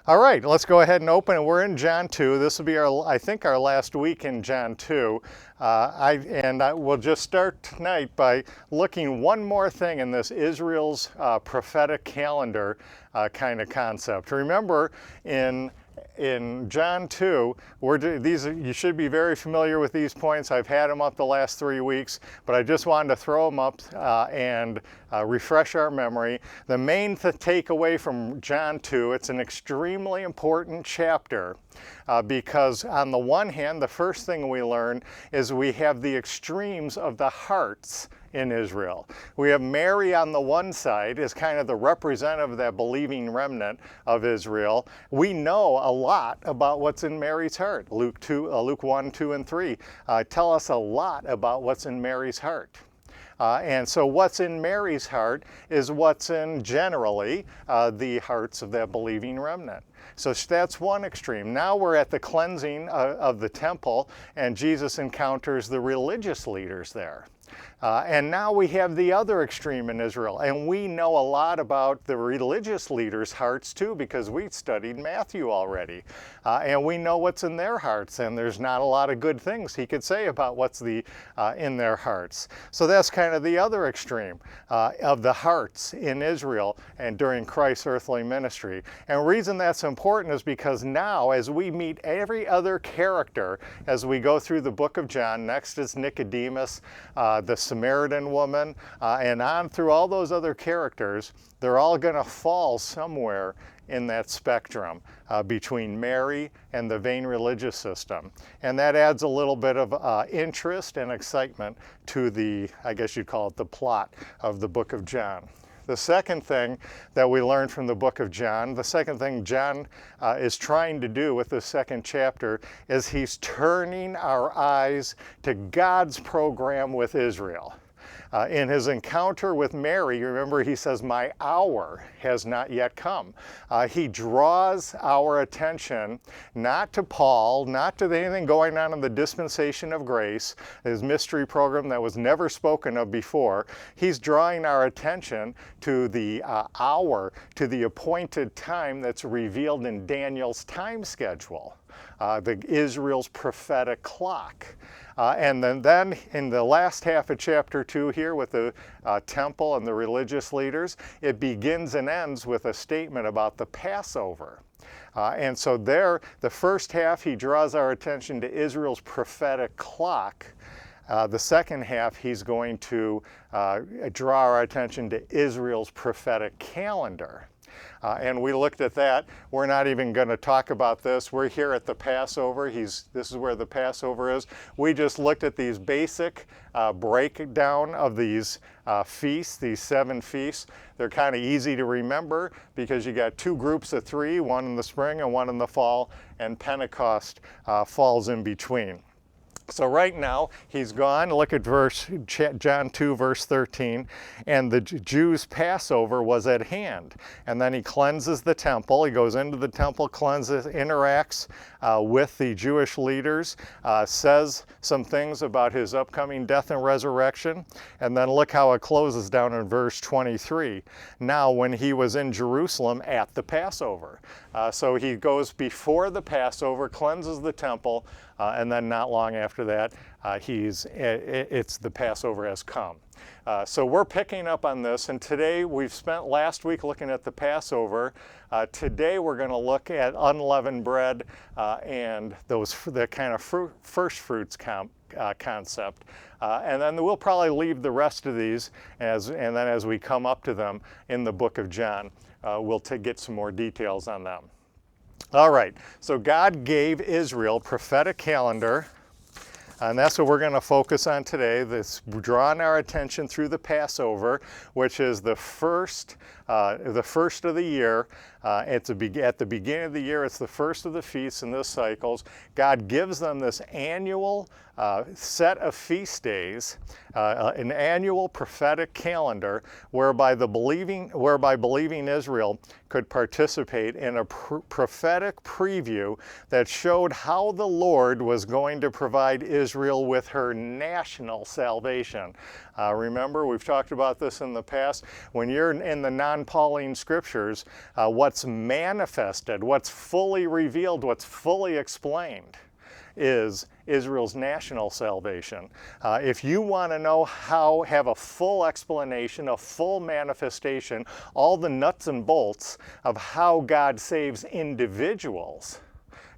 All right, let's go ahead and open it. We're in John 2. This will be I think, our last week in John 2. I will just start tonight by looking one more thing in this Israel's prophetic calendar kind of concept. Remember, in John 2, you should be very familiar with these points. I've had them up the last 3 weeks, but I just wanted to throw them up and refresh our memory. The main takeaway from John 2, it's an extremely important chapter because on the one hand, the first thing we learn is we have the extremes of the hearts in Israel. We have Mary on the one side as kind of the representative of that believing remnant of Israel. We know a lot about what's in Mary's heart. Luke 1, 2, and 3 tell us a lot about what's in Mary's heart. And so what's in Mary's heart is what's in generally the hearts of that believing remnant. So that's one extreme. Now we're at the cleansing of the temple, and Jesus encounters the religious leaders there. And now we have the other extreme in Israel, and we know a lot about the religious leaders' hearts too, because we studied Matthew already, and we know what's in their hearts, and there's not a lot of good things he could say about what's in their hearts. So that's kind of the other extreme of the hearts in Israel and during Christ's earthly ministry. And the reason that's important is because now, as we meet every other character as we go through the book of John, next is Nicodemus, the Samaritan woman, and on through all those other characters, they're all going to fall somewhere in that spectrum between Mary and the vain religious system. And that adds a little bit of interest and excitement to the, I guess you'd call it, the plot of the book of John. The second thing that we learned from the book of John, the second thing John is trying to do with the second chapter is he's turning our eyes to God's program with Israel. In his encounter with Mary, remember he says, "My hour has not yet come." He draws our attention not to Paul, not to anything going on in the dispensation of grace, his mystery program that was never spoken of before. He's drawing our attention to the hour, to the appointed time that's revealed in Daniel's time schedule, Israel's prophetic clock. And then in the last half of chapter 2 here with the temple and the religious leaders, it begins and ends with a statement about the Passover. And so there, the first half, he draws our attention to Israel's prophetic clock. The second half, he's going to draw our attention to Israel's prophetic calendar. And we looked at that. We're not even going to talk about this. We're here at the Passover. This is where the Passover is. We just looked at these basic breakdown of these feasts, these 7 feasts. They're kind of easy to remember because you got 2 groups of 3, one in the spring and one in the fall, and Pentecost falls in between. So right now, he's gone. Look at John 2, verse 13. And the Jews' Passover was at hand. And then he cleanses the temple. He goes into the temple, cleanses, interacts with the Jewish leaders, says some things about his upcoming death and resurrection. And then look how it closes down in verse 23. Now, when he was in Jerusalem at the Passover. So he goes before the Passover, cleanses the temple, and then not long after that, it's the Passover has come. So we're picking up on this, and today we've spent last week looking at the Passover. Today we're going to look at unleavened bread and the kind of first fruits concept. And then we'll probably leave the rest of these, and then as we come up to them in the book of John, we'll get some more details on them. All right, so God gave Israel prophetic calendar, and that's what we're going to focus on today. This drawing our attention through the Passover, which is the first of the year. At the beginning of the year, it's the first of the feasts in this cycles. God gives them this annual set of feast days, an annual prophetic calendar, whereby believing Israel could participate in a prophetic preview that showed how the Lord was going to provide Israel with her national salvation. Remember, we've talked about this in the past. When you're in the non-Pauline scriptures, what's manifested, what's fully revealed, what's fully explained is Israel's national salvation. If you want to know how, have a full explanation, a full manifestation, all the nuts and bolts of how God saves individuals,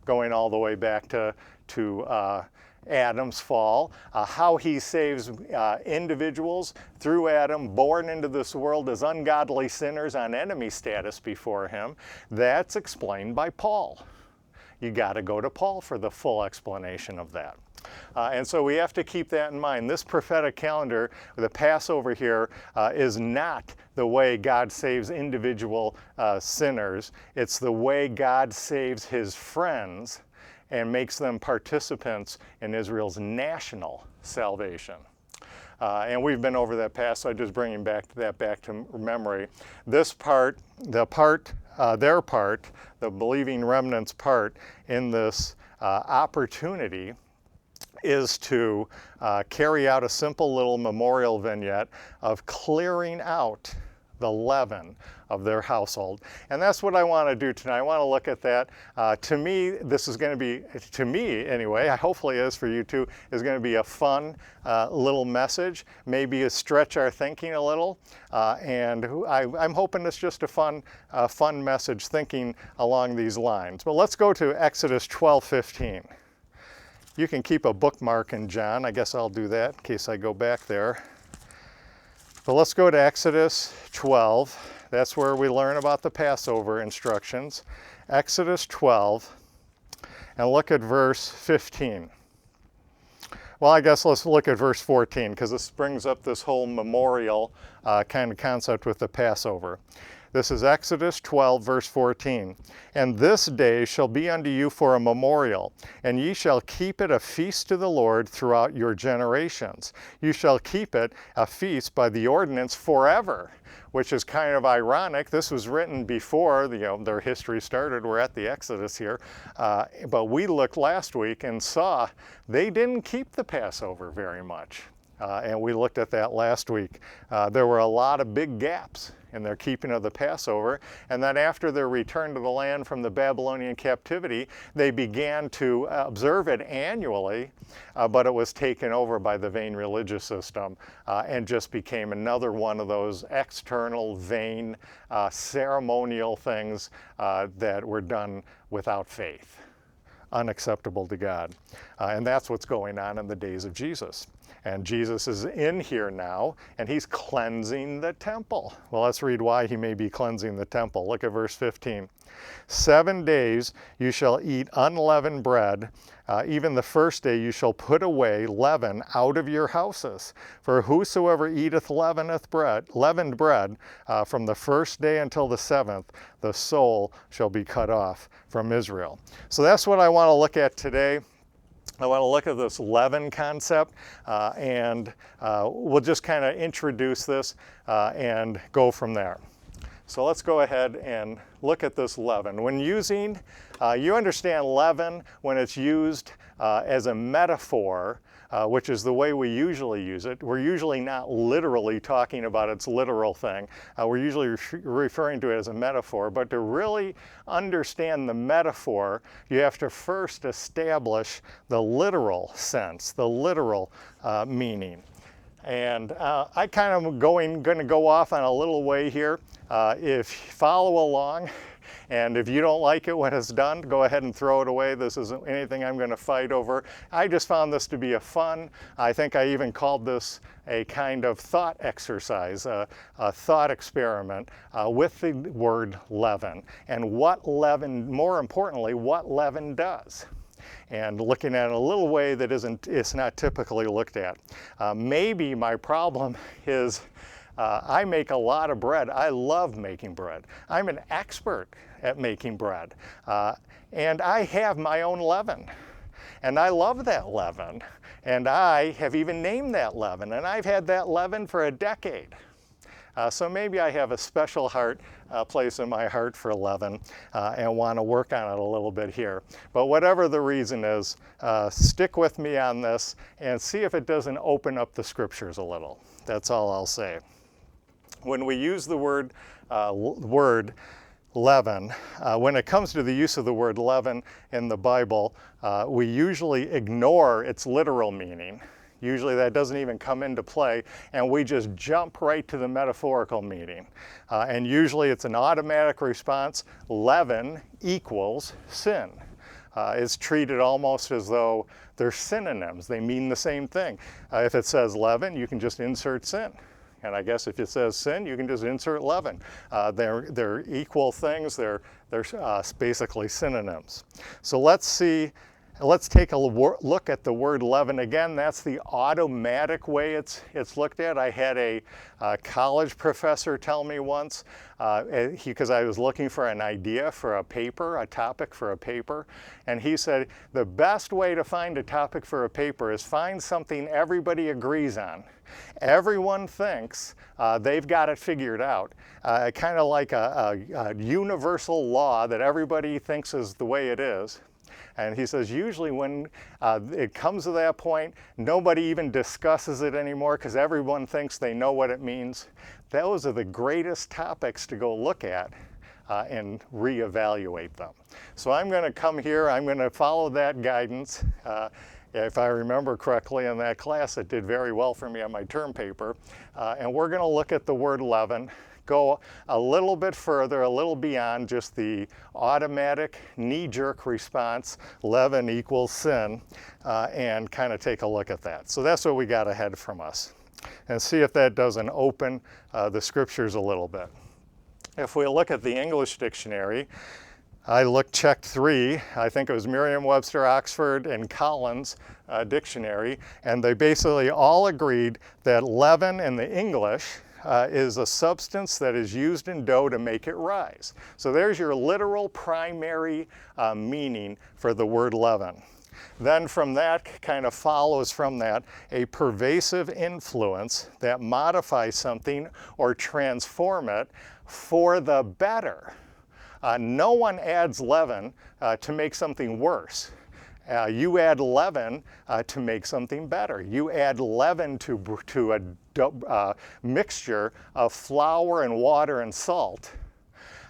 going all the way back to Adam's fall, how he saves individuals through Adam, born into this world as ungodly sinners on enemy status before him, that's explained by Paul. You got to go to Paul for the full explanation of that. And so we have to keep that in mind. This prophetic calendar, the Passover here, is not the way God saves individual sinners. It's the way God saves his friends and makes them participants in Israel's national salvation. And we've been over that past, so I'm just bringing that back to memory. This part, their part, the believing remnant's part in this opportunity is to carry out a simple little memorial vignette of clearing out the leaven of their household. And that's what I want to do tonight. I want to look at that. To me, this is going to be, to me anyway, hopefully it is for you too, is going to be a fun little message, maybe stretch our thinking a little. And I'm hoping it's just a fun message thinking along these lines. But let's go to Exodus 12:15. You can keep a bookmark in John. I guess I'll do that in case I go back there. But let's go to Exodus 12. That's where we learn about the Passover instructions. Exodus 12, and look at verse 15. Well, I guess let's look at verse 14, because this brings up this whole memorial kind of concept with the Passover. This is Exodus 12, verse 14. And this day shall be unto you for a memorial, and ye shall keep it a feast to the Lord throughout your generations. You shall keep it a feast by the ordinance forever, which is kind of ironic. This was written before their history started. We're at the Exodus here. But we looked last week and saw they didn't keep the Passover very much. And we looked at that last week. There were a lot of big gaps in their keeping of the Passover. And then after their return to the land from the Babylonian captivity, they began to observe it annually, but it was taken over by the vain religious system and just became another one of those external, vain, ceremonial things that were done without faith, unacceptable to God. And that's what's going on in the days of Jesus. And Jesus is in here now, and he's cleansing the temple. Well, let's read why he may be cleansing the temple. Look at verse 15. 7 days you shall eat unleavened bread. Even the first day you shall put away leaven out of your houses. For whosoever eateth leavened bread from the first day until the seventh, the soul shall be cut off from Israel. So that's what I want to look at today. I want to look at this leaven concept, and we'll just kind of introduce this and go from there. So let's go ahead and look at this leaven. When using, you understand leaven when it's used as a metaphor, which is the way we usually use it. We're usually not literally talking about its literal thing. We're usually referring to it as a metaphor, but to really understand the metaphor, you have to first establish the literal sense, the literal meaning. And I kind of going to go off on a little way here. If you follow along, and if you don't like it when it's done, go ahead and throw it away. This isn't anything I'm going to fight over. I just found this to be a fun, I think I even called this a kind of thought exercise, a thought experiment with the word leaven, and what leaven, more importantly, what leaven does. And looking at it a little way that it's not typically looked at. Maybe my problem is I make a lot of bread. I love making bread. I'm an expert at making bread. And I have my own leaven. And I love that leaven. And I have even named that leaven. And I've had that leaven for a decade. So maybe I have a special place in my heart for leaven and want to work on it a little bit here. But whatever the reason is, stick with me on this and see if it doesn't open up the scriptures a little. That's all I'll say. When we use the word leaven, when it comes to the use of the word leaven in the Bible, we usually ignore its literal meaning. Usually that doesn't even come into play, and we just jump right to the metaphorical meaning. And usually it's an automatic response. Leaven equals sin. It's treated almost as though they're synonyms. They mean the same thing. If it says leaven, you can just insert sin. And I guess if it says sin, you can just insert leaven. They're equal things. They're basically synonyms. So let's take a look at the word leaven again. That's the automatic way it's looked at. I had a college professor tell me once, because I was looking for an idea for a paper, a topic for a paper, and he said, the best way to find a topic for a paper is find something everybody agrees on. Everyone thinks they've got it figured out, kind of like a universal law that everybody thinks is the way it is. And he says usually when it comes to that point, nobody even discusses it anymore because everyone thinks they know what it means. Those are the greatest topics to go look at and reevaluate them. So I'm going to come here, I'm going to follow that guidance. If I remember correctly in that class, it did very well for me on my term paper. And we're going to look at the word leaven, go a little bit further, a little beyond just the automatic knee-jerk response, leaven equals sin, and kind of take a look at that. So that's what we got ahead from us. And see if that doesn't open the scriptures a little bit. If we look at the English dictionary, I checked 3, I think it was Merriam-Webster, Oxford, and Collins dictionary, and they basically all agreed that leaven in the English is a substance that is used in dough to make it rise. So there's your literal primary meaning for the word leaven. Then from that kind of follows from that a pervasive influence that modifies something or transform it for the better. No one adds leaven to make something worse. You add leaven to make something better. You add leaven to a mixture of flour and water and salt.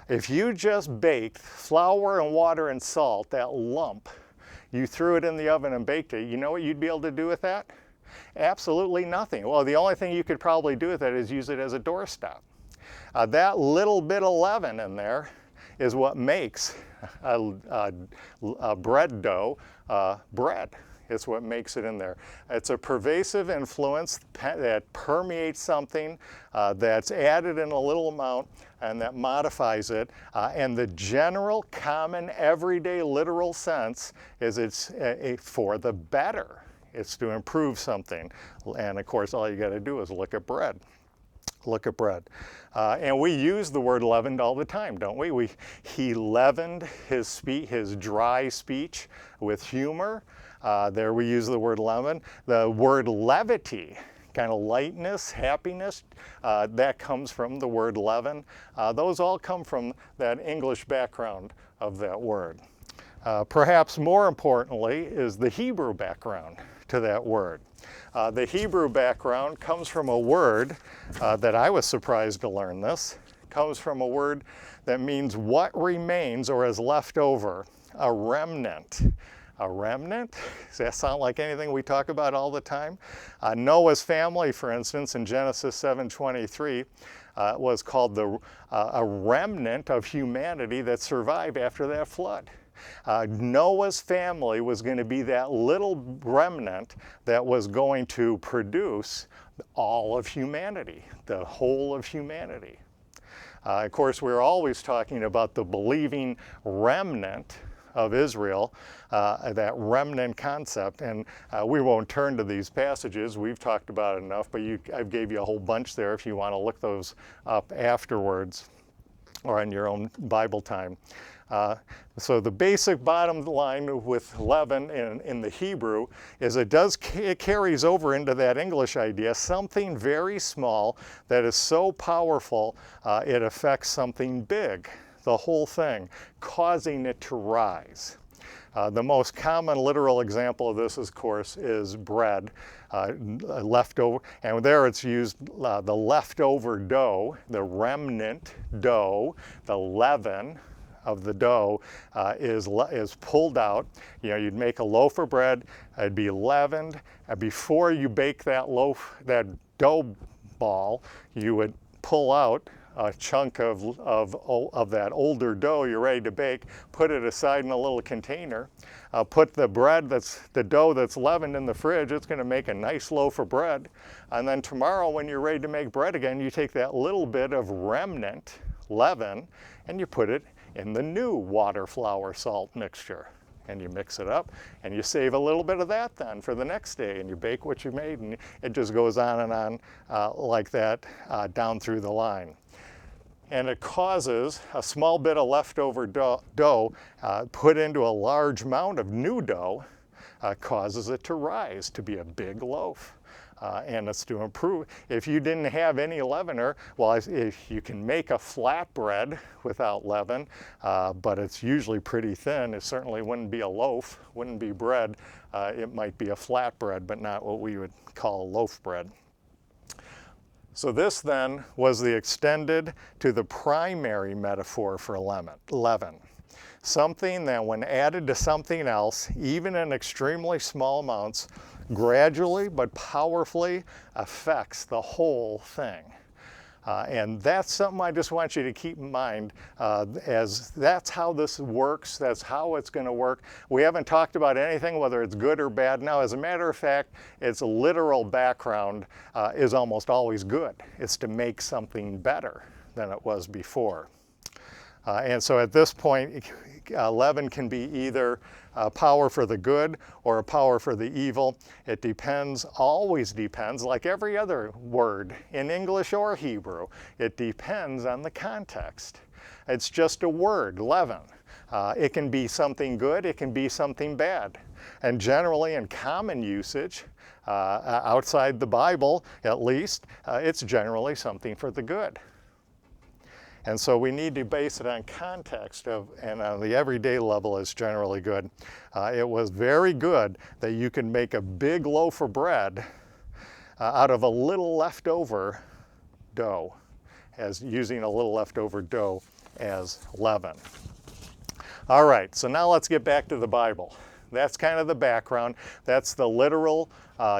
If you just baked flour and water and salt, that lump, you threw it in the oven and baked it, you know what you'd be able to do with that? Absolutely nothing. Well, the only thing you could probably do with it is use it as a doorstop. That little bit of leaven in there is what makes a bread dough bread. It's what makes it in there. It's a pervasive influence that permeates something that's added in a little amount and that modifies it. And the general, common, everyday, literal sense is it's for the better. It's to improve something. And of course, all you got to do is look at bread. Look at bread. And we use the word leavened all the time, don't we? He leavened his dry speech with humor. There we use the word leaven. The word levity, kind of lightness, happiness, that comes from the word leaven. Those all come from that English background of that word. Perhaps more importantly is the Hebrew background to that word. The Hebrew background comes from a word that I was surprised to learn this. Comes from a word that means what remains or is left over, a remnant. A remnant? Does that sound like anything we talk about all the time? Noah's family, for instance, in Genesis 7:23, was called a remnant of humanity that survived after that flood. Noah's family was going to be that little remnant that was going to produce all of humanity, the whole of humanity. Of course, we're always talking about the believing remnant of Israel, that remnant concept, and we won't turn to these passages. We've talked about it enough, but I gave you a whole bunch there if you want to look those up afterwards or in your own Bible time. So the basic bottom line with leaven in the Hebrew is it carries over into that English idea, something very small that is so powerful it affects something big, the whole thing, causing it to rise. The most common literal example of this, of course, is bread, leftover, and there it's used the leftover dough, the remnant dough, the leaven of the dough is pulled out. You know, you'd make a loaf of bread, it'd be leavened, and before you bake that loaf, that dough ball, you would pull out a chunk of that older dough you're ready to bake, put it aside in a little container, put the dough that's leavened in the fridge. It's going to make a nice loaf of bread. And then tomorrow when you're ready to make bread again, you take that little bit of remnant leaven and you put it in the new water, flour, salt mixture. And you mix it up and you save a little bit of that then for the next day, and you bake what you made, and it just goes on and on like that down through the line. And it causes a small bit of leftover dough put into a large amount of new dough, causes it to rise to be a big loaf. And it's to improve. If you didn't have any leavener, well, if you can make a flatbread without leaven, but it's usually pretty thin. It certainly wouldn't be a loaf, wouldn't be bread. It might be a flatbread, but not what we would call a loaf bread. So this then was the extended to the primary metaphor for leaven. Something that when added to something else, even in extremely small amounts, gradually but powerfully affects the whole thing. And that's something I just want you to keep in mind, as that's how this works, that's how it's going to work. We haven't talked about anything, whether it's good or bad now. As a matter of fact, its literal background is almost always good. It's to make something better than it was before. And so at this point, leaven can be either a power for the good or a power for the evil. It depends, always depends, like every other word in English or Hebrew. It depends on the context. It's just a word, leaven. It can be something good, it can be something bad. And generally in common usage, outside the Bible at least, it's generally something for the good. And so we need to base it on context and on the everyday level is generally good. It was very good that you can make a big loaf of bread out of a little leftover dough, as using a little leftover dough as leaven. All right, so now let's get back to the Bible. That's kind of the background. That's the literal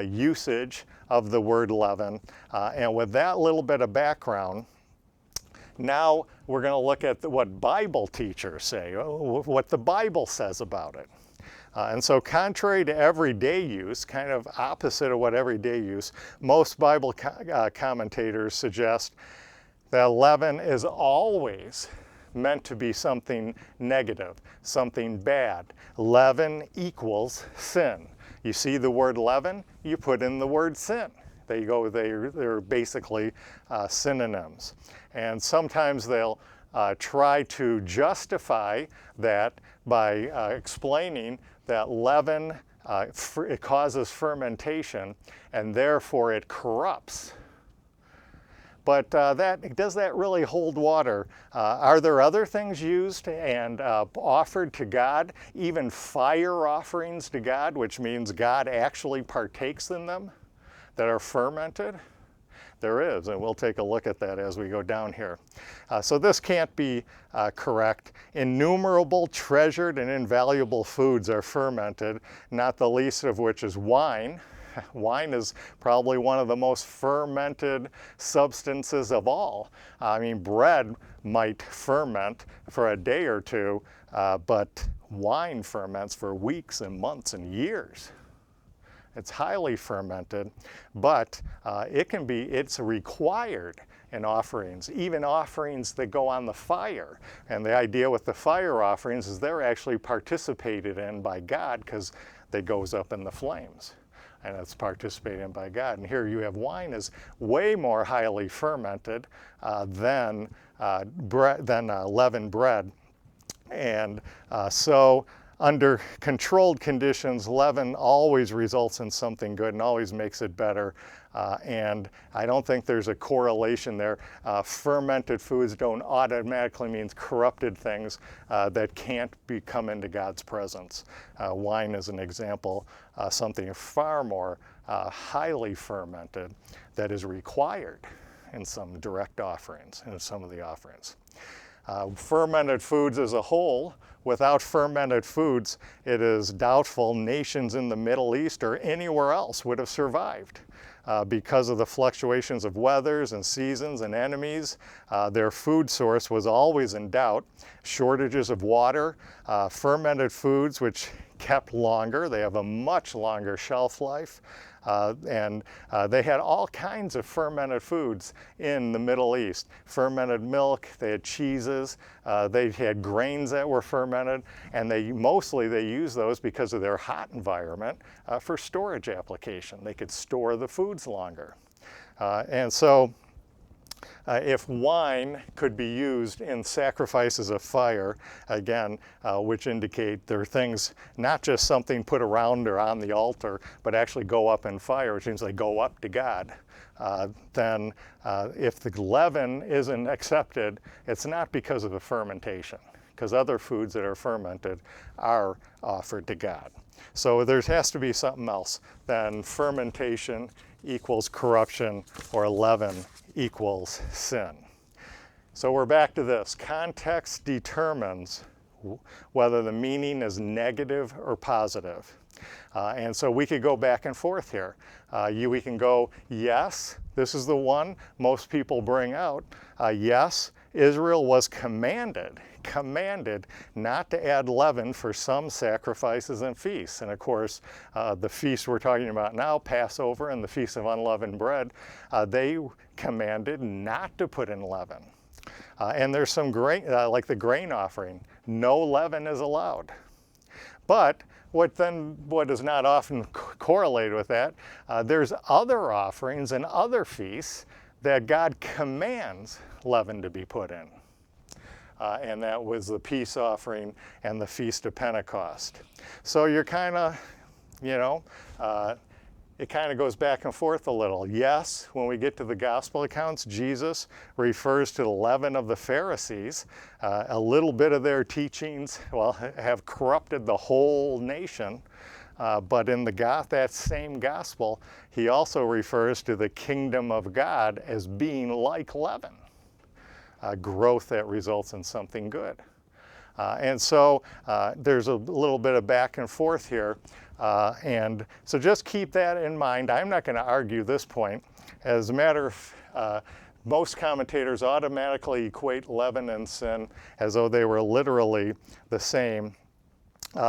usage of the word leaven. And with that little bit of background, now we're going to look at what Bible teachers say, what the Bible says about it. And so contrary to everyday use, kind of opposite of what everyday use, most Bible commentators suggest that leaven is always meant to be something negative, something bad. Leaven equals sin. You see the word leaven, you put in the word sin. They're basically synonyms. And sometimes they'll try to justify that by explaining that leaven it causes fermentation and therefore it corrupts. But does that really hold water? Are there other things used and offered to God, even fire offerings to God, which means God actually partakes in them, that are fermented? There is, and we'll take a look at that as we go down here. So this can't be correct. Innumerable treasured and invaluable foods are fermented, not the least of which is wine. Wine is probably one of the most fermented substances of all. I mean, bread might ferment for a day or two, but wine ferments for weeks and months and years. It's highly fermented, but it's required in offerings, even offerings that go on the fire. And the idea with the fire offerings is they're actually participated in by God because they goes up in the flames. And it's participated in by God. And here you have wine is way more highly fermented than leavened bread. And so under controlled conditions, leaven always results in something good and always makes it better. And I don't think there's a correlation there. Fermented foods don't automatically mean corrupted things that can't come into God's presence. Wine is an example, something far more highly fermented that is required in some direct offerings, in some of the offerings. Fermented foods as a whole, without fermented foods, it is doubtful nations in the Middle East or anywhere else would have survived. Because of the fluctuations of weathers and seasons and enemies, their food source was always in doubt. Shortages of water, fermented foods which kept longer, they have a much longer shelf life. And they had all kinds of fermented foods in the Middle East. Fermented milk, they had cheeses, they had grains that were fermented, and they used those because of their hot environment for storage application. They could store the foods longer. And so if wine could be used in sacrifices of fire, again, which indicate they're things, not just something put around or on the altar, but actually go up in fire, which means they go up to God, then if the leaven isn't accepted, it's not because of the fermentation, because other foods that are fermented are offered to God. So there has to be something else than fermentation equals corruption or leaven equals sin. So we're back to this. Context determines whether the meaning is negative or positive. And so we could go back and forth here. We can go, yes, this is the one most people bring out. Yes, Israel was commanded not to add leaven for some sacrifices and feasts. And of course, the feasts we're talking about now, Passover and the Feast of Unleavened Bread, they commanded not to put in leaven. And there's some grain, like the grain offering, no leaven is allowed. But what is not often correlated with that, there's other offerings and other feasts that God commands leaven to be put in. And that was the peace offering and the Feast of Pentecost. So you're kind of, it kind of goes back and forth a little. Yes, when we get to the gospel accounts, Jesus refers to the leaven of the Pharisees. A little bit of their teachings, have corrupted the whole nation. But in that same gospel, he also refers to the kingdom of God as being like leaven. Growth that results in something good. And so there's a little bit of back and forth here. And so just keep that in mind. I'm not going to argue this point. As a matter of most commentators automatically equate leaven and sin as though they were literally the same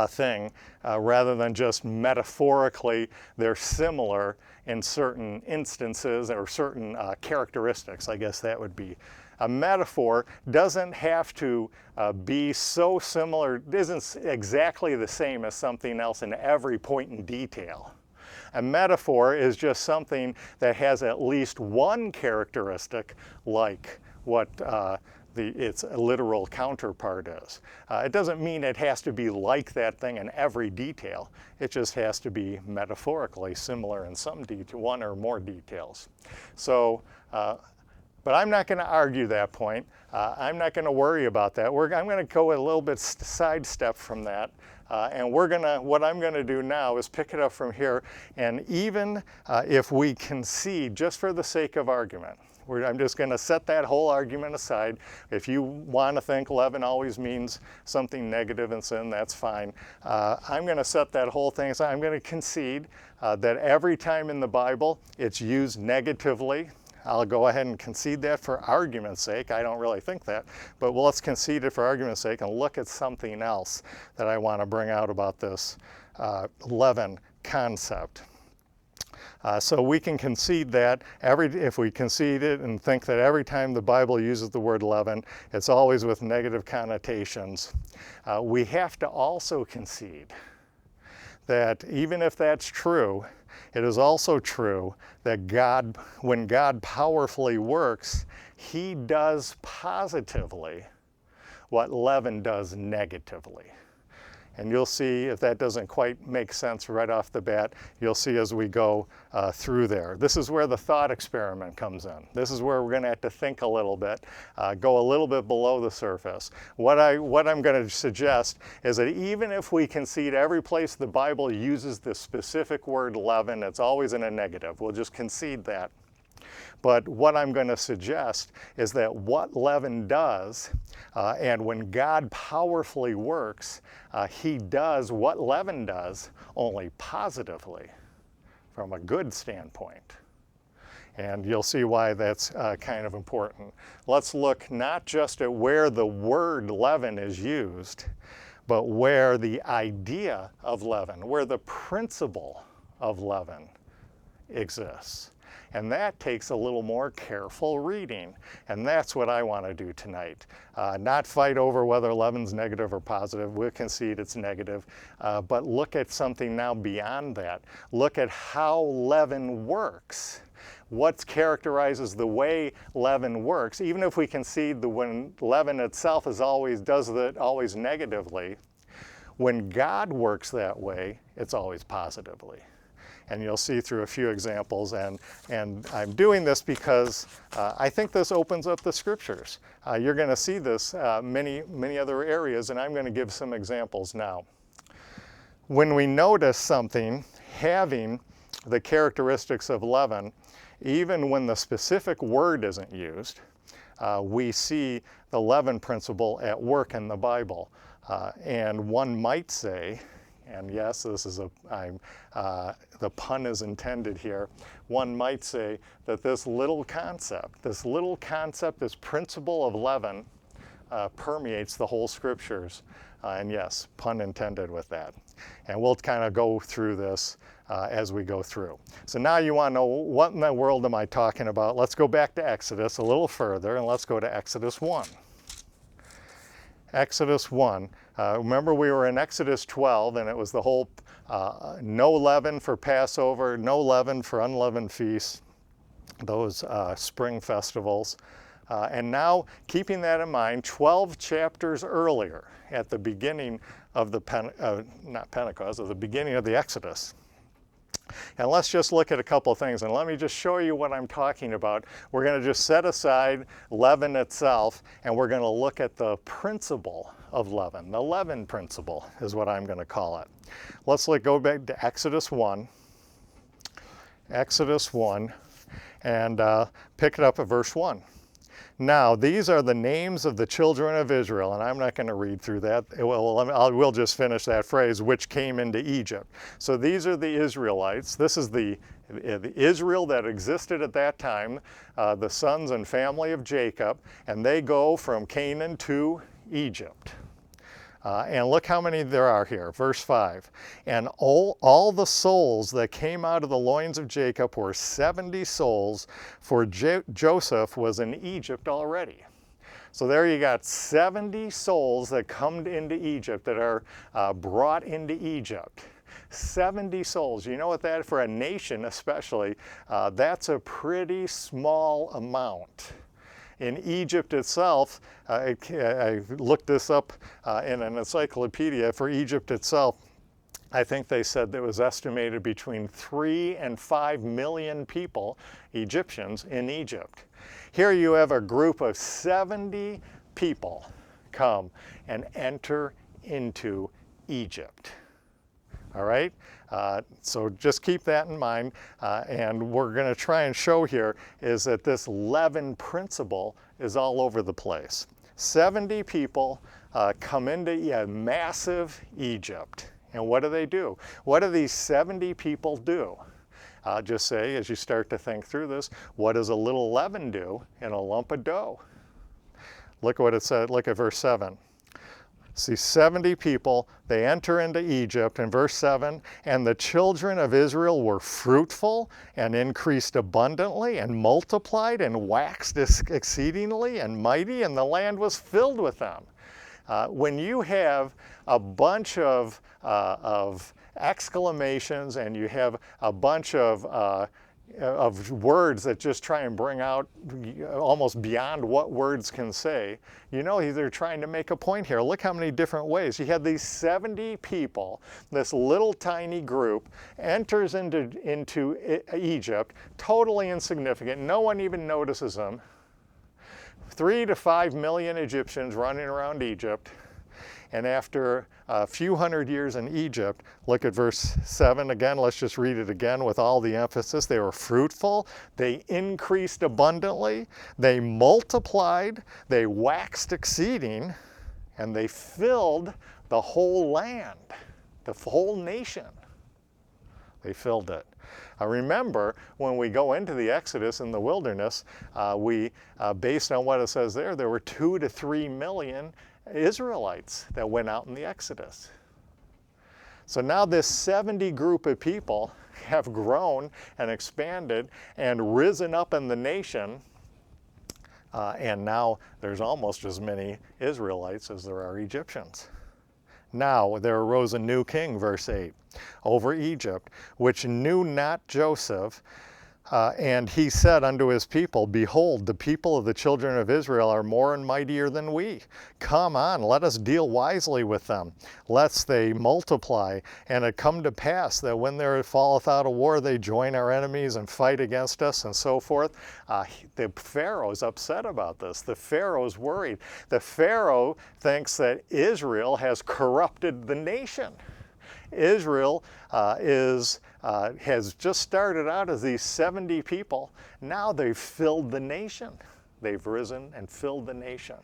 thing, rather than just metaphorically they're similar in certain instances or certain characteristics. I guess that would be. A metaphor doesn't have to be so similar, isn't exactly the same as something else in every point in detail. A metaphor is just something that has at least one characteristic like what its literal counterpart is. It doesn't mean it has to be like that thing in every detail. It just has to be metaphorically similar in some one or more details. So, but I'm not going to argue that point. I'm not going to worry about that. I'm going to go a little bit sidestep from that. And what I'm going to do now is pick it up from here. And even if we concede, just for the sake of argument, I'm just going to set that whole argument aside. If you want to think leaven always means something negative and sin, that's fine. I'm going to set that whole thing aside. I'm going to concede that every time in the Bible it's used negatively. I'll go ahead and concede that for argument's sake. I don't really think that, but let's concede it for argument's sake and look at something else that I want to bring out about this leaven concept. So we can concede that if we concede it and think that every time the Bible uses the word leaven, it's always with negative connotations. We have to also concede that even if that's true, it is also true that God, when God powerfully works, he does positively what leaven does negatively. And you'll see if that doesn't quite make sense right off the bat, you'll see as we go through there. This is where the thought experiment comes in. This is where we're going to have to think a little bit, go a little bit below the surface. What I'm going to suggest is that even if we concede every place the Bible uses the specific word leaven, it's always in a negative. We'll just concede that. But what I'm going to suggest is that what leaven does, and when God powerfully works, he does what leaven does, only positively, from a good standpoint. And you'll see why that's kind of important. Let's look not just at where the word leaven is used, but where the idea of leaven, where the principle of leaven exists. And that takes a little more careful reading. And that's what I want to do tonight. Not fight over whether leaven's negative or positive. We'll concede it's negative. But look at something now beyond that. Look at how leaven works. What characterizes the way leaven works, even if we concede that when leaven itself does it always negatively, when God works that way, it's always positively. And you'll see through a few examples, and I'm doing this because I think this opens up the scriptures. You're going to see this many other areas, and I'm going to give some examples now. When we notice something having the characteristics of leaven, even when the specific word isn't used, we see the leaven principle at work in the Bible. And one might say, and yes, this is the pun is intended here, one might say that this little concept, this principle of leaven permeates the whole scriptures. And yes, pun intended with that. And we'll kind of go through this as we go through. So now you want to know, what in the world am I talking about? Let's go back to Exodus a little further, and let's go to Exodus 1. Exodus 1. Remember, we were in Exodus 12, and it was the whole no leaven for Passover, no leaven for unleavened feasts, those spring festivals. And now, keeping that in mind, 12 chapters earlier, at the beginning of the not Pentecost, at the beginning of the Exodus. And let's just look at a couple things, and let me just show you what I'm talking about. We're going to just set aside leaven itself, and we're going to look at the principle of leaven. The leaven principle is what I'm going to call it. Let's go back to Exodus 1. Exodus 1, and pick it up at verse 1. Now, these are the names of the children of Israel, and I'm not going to read through that. We'll just finish that phrase, which came into Egypt. So these are the Israelites. This is the Israel that existed at that time, the sons and family of Jacob, and they go from Canaan to Egypt. And look how many there are here. Verse 5. And all the souls that came out of the loins of Jacob were 70 souls, for Joseph was in Egypt already. So there you got 70 souls that come into Egypt, that are brought into Egypt. 70 souls. You know what that, for a nation especially, that's a pretty small amount. In Egypt itself, I looked this up in an encyclopedia. For Egypt itself, I think they said there was estimated between 3 and 5 million people, Egyptians, in Egypt. Here you have a group of 70 people come and enter into Egypt. All right, so just keep that in mind, and we're going to try and show here is that this leaven principle is all over the place. 70 people come into massive Egypt, and what do? What do these 70 people do? I'll just say, as you start to think through this, what does a little leaven do in a lump of dough? Look at what it said. Look at verse 7. See, 70 people, they enter into Egypt in verse 7, and the children of Israel were fruitful and increased abundantly and multiplied and waxed exceedingly and mighty, and the land was filled with them. When you have a bunch of exclamations, and you have a bunch of of words that just try and bring out almost beyond what words can say. You know, they're trying to make a point here. Look how many different ways. You had these 70 people, this little tiny group enters into Egypt, totally insignificant. No one even notices them. 3 to 5 million Egyptians running around Egypt. And after a few hundred years in Egypt, look at verse 7 again. Let's just read it again with all the emphasis. They were fruitful, they increased abundantly, they multiplied, they waxed exceeding, and they filled the whole land, the whole nation. They filled it. Remember, when we go into the Exodus in the wilderness, based on what it says there were 2 to 3 million Israelites that went out in the Exodus. So now this 70 group of people have grown and expanded and risen up in the nation, and now there's almost as many Israelites as there are Egyptians. Now there arose a new king, verse 8, over Egypt, which knew not Joseph. And he said unto his people, behold, the people of the children of Israel are more and mightier than we. Come on, let us deal wisely with them, lest they multiply. And it come to pass that when there falleth out a war, they join our enemies and fight against us, and so forth. The Pharaoh's upset about this. The Pharaoh's worried. The Pharaoh thinks that Israel has corrupted the nation. Israel has just started out as these 70 people. Now they've filled the nation. They've risen and filled the nation.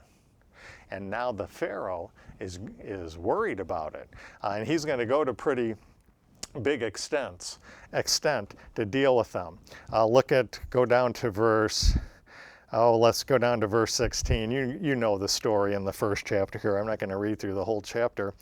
And now the Pharaoh is worried about it. And he's going to go to pretty big extent to deal with them. Go down to verse... let's go down to verse 16. You know the story in the first chapter here. I'm not going to read through the whole chapter.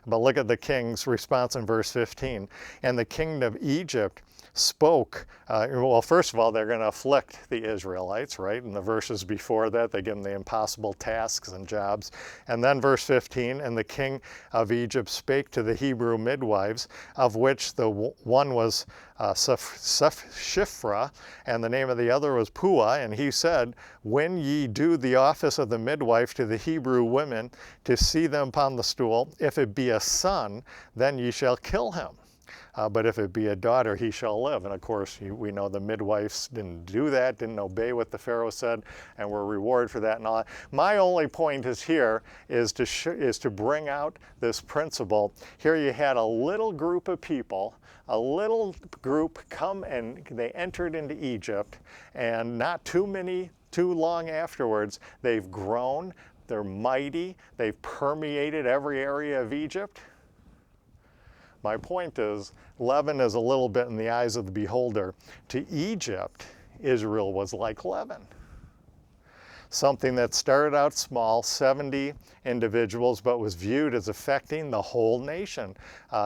But look at the king's response in verse 15. And the king of Egypt spoke. Well, first of all, they're going to afflict the Israelites, right? In the verses before that, they give them the impossible tasks and jobs. And then verse 15, and the king of Egypt spake to the Hebrew midwives, of which the one was Shiphrah, and the name of the other was Puah, and he said, when ye do the office of the midwife to the Hebrew women, to see them upon the stool, if it be a son, then ye shall kill him. But if it be a daughter, he shall live. And of course, we know the midwives didn't do that, didn't obey what the Pharaoh said, and were rewarded for that and all that. My only point is to bring out this principle. Here you had a little group of people, a little group come and they entered into Egypt, and not too long afterwards, they've grown, they're mighty, they've permeated every area of Egypt. My point is, leaven is a little bit in the eyes of the beholder. To Egypt, Israel was like leaven. Something that started out small, 70 individuals, but was viewed as affecting the whole nation.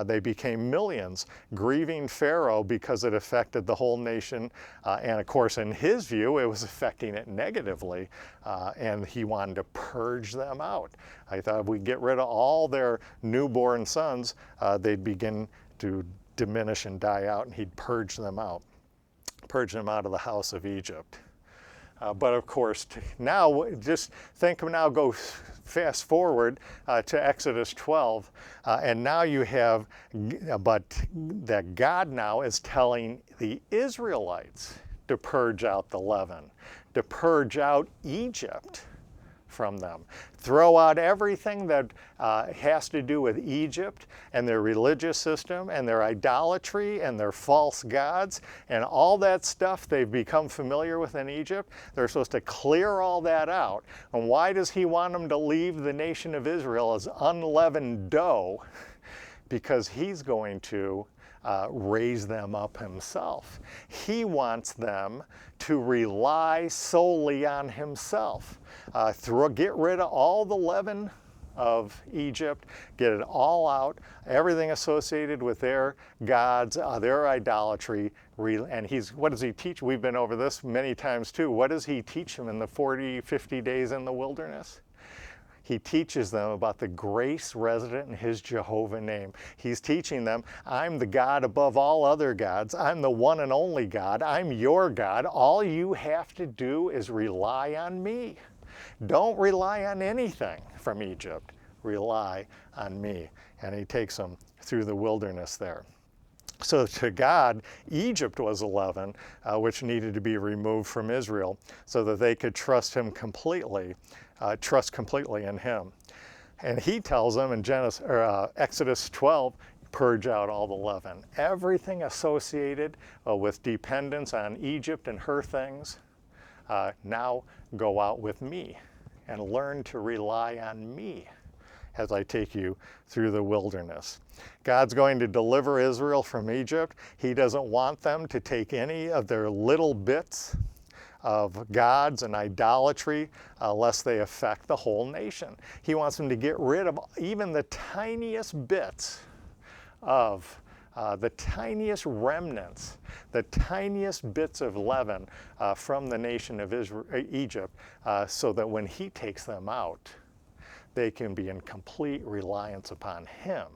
They became millions, grieving Pharaoh because it affected the whole nation. And of course, in his view, it was affecting it negatively. And he wanted to purge them out. I thought if we get rid of all their newborn sons, they'd begin to diminish and die out, and he'd purge them out of the house of Egypt. But of course, now just think of now, go fast forward to Exodus 12, and now you have, but that God now is telling the Israelites to purge out the leaven, to purge out Egypt from them. Throw out everything that has to do with Egypt and their religious system and their idolatry and their false gods and all that stuff they've become familiar with in Egypt. They're supposed to clear all that out. And why does he want them to leave the nation of Israel as unleavened dough? Because he's going to raise them up himself. He wants them to rely solely on himself. Get rid of all the leaven of Egypt, get it all out, everything associated with their gods, their idolatry. And what does he teach? We've been over this many times too. What does he teach them in the 40, 50 days in the wilderness? he teaches them about the grace resident in his Jehovah name. He's teaching them, I'm the God above all other gods. I'm the one and only God. I'm your God. All you have to do is rely on me. Don't rely on anything from Egypt. Rely on me. And he takes them through the wilderness there. So to God, Egypt was a leaven, which needed to be removed from Israel so that they could trust him completely, trust completely in him. And he tells them in Exodus 12, purge out all the leaven. Everything associated with dependence on Egypt and her things, now go out with me and learn to rely on me as I take you through the wilderness. God's going to deliver Israel from Egypt. He doesn't want them to take any of their little bits of gods and idolatry lest they affect the whole nation. He wants them to get rid of even the tiniest bits of the tiniest remnants, the tiniest bits of leaven from the nation of Egypt, so that when he takes them out, they can be in complete reliance upon him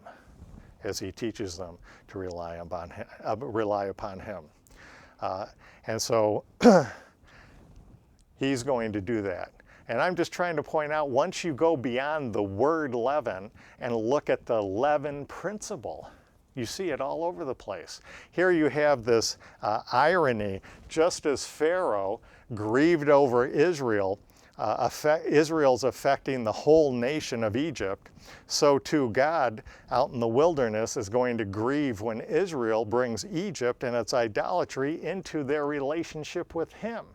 as he teaches them to rely upon him. And so he's going to do that. And I'm just trying to point out, once you go beyond the word leaven and look at the leaven principle, you see it all over the place. Here you have this irony. Just as Pharaoh grieved over Israel, Israel's affecting the whole nation of Egypt, so too God out in the wilderness is going to grieve when Israel brings Egypt and its idolatry into their relationship with him.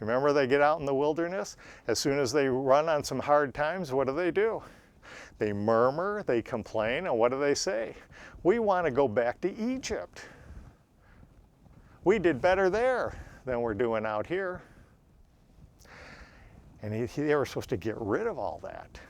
Remember, they get out in the wilderness, as soon as they run on some hard times, what do? They murmur, they complain, and what do they say? We want to go back to Egypt. We did better there than we're doing out here. And they were supposed to get rid of all that.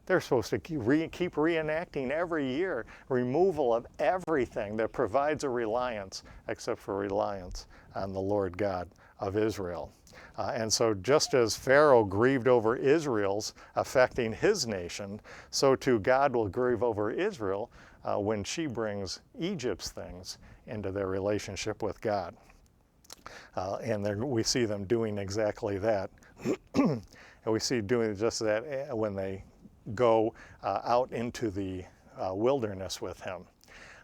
They're supposed to keep reenacting every year removal of everything that provides a reliance, except for reliance on the Lord God of Israel. And so just as Pharaoh grieved over Israel's affecting his nation, so too God will grieve over Israel when she brings Egypt's things into their relationship with God. And we see them doing exactly that. And we see doing just that when they go out into the wilderness with him.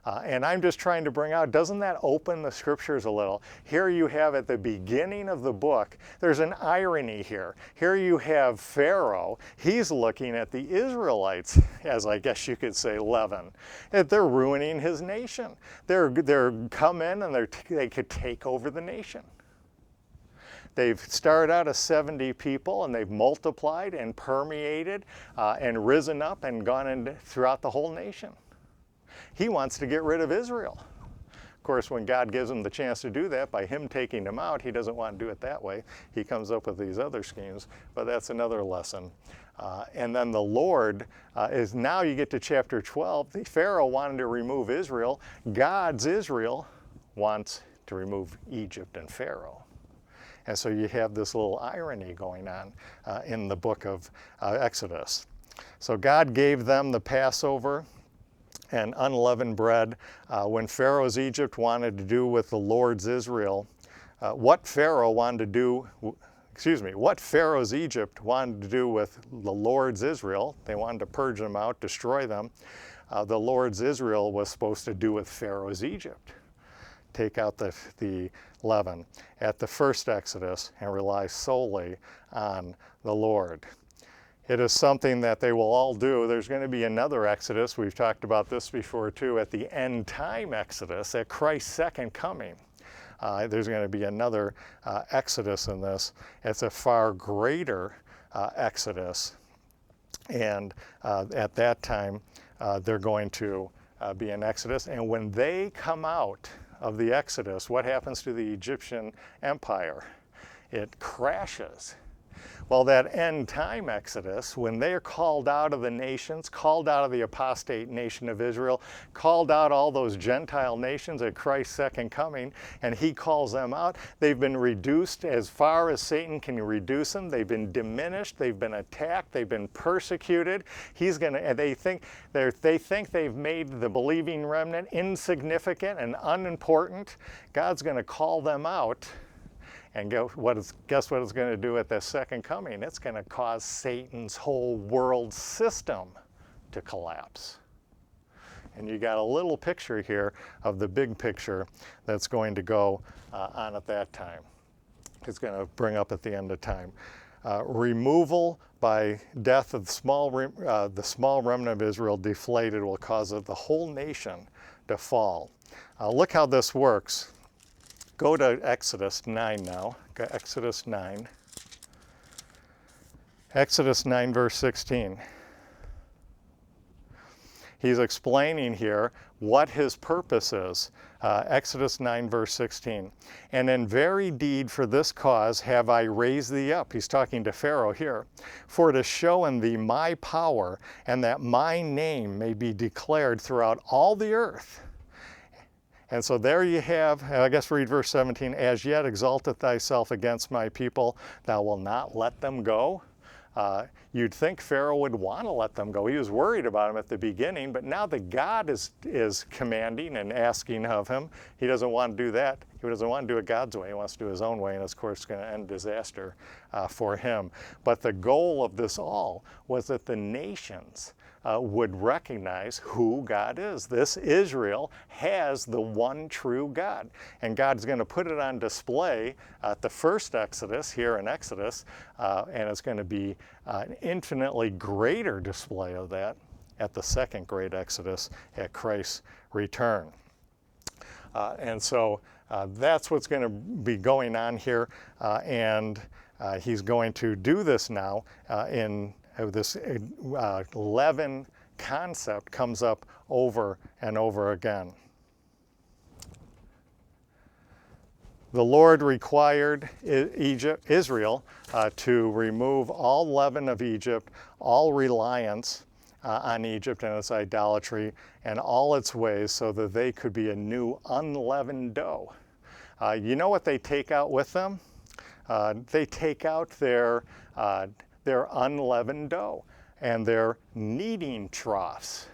And I'm just trying to bring out, doesn't that open the scriptures a little? Here you have at the beginning of the book, there's an irony here. Here you have Pharaoh, he's looking at the Israelites, as I guess you could say leaven. They're ruining his nation. They're come in and they could take over the nation. They've started out as 70 people and they've multiplied and permeated and risen up and gone throughout the whole nation. He wants to get rid of Israel. Of course, when God gives him the chance to do that by him taking them out, he doesn't want to do it that way. He comes up with these other schemes, but that's another lesson. And then the Lord is, now you get to chapter 12. The Pharaoh wanted to remove Israel. God's Israel wants to remove Egypt and Pharaoh. And so you have this little irony going on in the book of Exodus. So God gave them the Passover and unleavened bread. When Pharaoh's Egypt wanted to do with the Lord's Israel, what Pharaoh's Egypt wanted to do with the Lord's Israel, they wanted to purge them out, destroy them. The Lord's Israel was supposed to do with Pharaoh's Egypt. Take out the leaven at the first Exodus and rely solely on the Lord. It is something that they will all do. There's going to be another Exodus. We've talked about this before too, at the end time Exodus, at Christ's second coming. There's going to be another Exodus in this. It's a far greater Exodus. And at that time, they're going to be an Exodus. And when they come out of the Exodus, what happens to the Egyptian empire? It crashes. Well, that end time Exodus, when they are called out of the nations, called out of the apostate nation of Israel, called out all those Gentile nations at Christ's second coming, and he calls them out, they've been reduced as far as Satan can reduce them. They've been diminished, they've been attacked, they've been persecuted. They think they've made the believing remnant insignificant and unimportant. God's going to call them out. And guess what it's going to do at the second coming? It's going to cause Satan's whole world system to collapse. And you got a little picture here of the big picture that's going to go on at that time. It's going to bring up at the end of time. Removal by death of the small remnant of Israel deflated will cause the whole nation to fall. Look how this works. Go to Exodus 9 now. Go Exodus 9. Exodus 9 verse 16. He's explaining here what his purpose is. Exodus 9 verse 16. And in very deed for this cause have I raised thee up. He's talking to Pharaoh here. For to show in thee my power, and that my name may be declared throughout all the earth. And so there you have, I guess read verse 17, as yet exalteth thyself against my people, thou wilt not let them go. You'd think Pharaoh would want to let them go. He was worried about them at the beginning, but now that God is commanding and asking of him, he doesn't want to do that. He doesn't want to do it God's way. He wants to do his own way, and of course it's going to end disaster for him. But the goal of this all was that the nations would recognize who God is. This Israel has the one true God. And God's going to put it on display at the first Exodus, here in Exodus, and it's going to be an infinitely greater display of that at the second great Exodus at Christ's return. And so that's what's going to be going on here, and he's going to do this now in this leaven concept comes up over and over again. The Lord required Israel to remove all leaven of Egypt, all reliance on Egypt and its idolatry, and all its ways, so that they could be a new unleavened dough. You know what they take out with them? They take out their unleavened dough and their kneading troughs.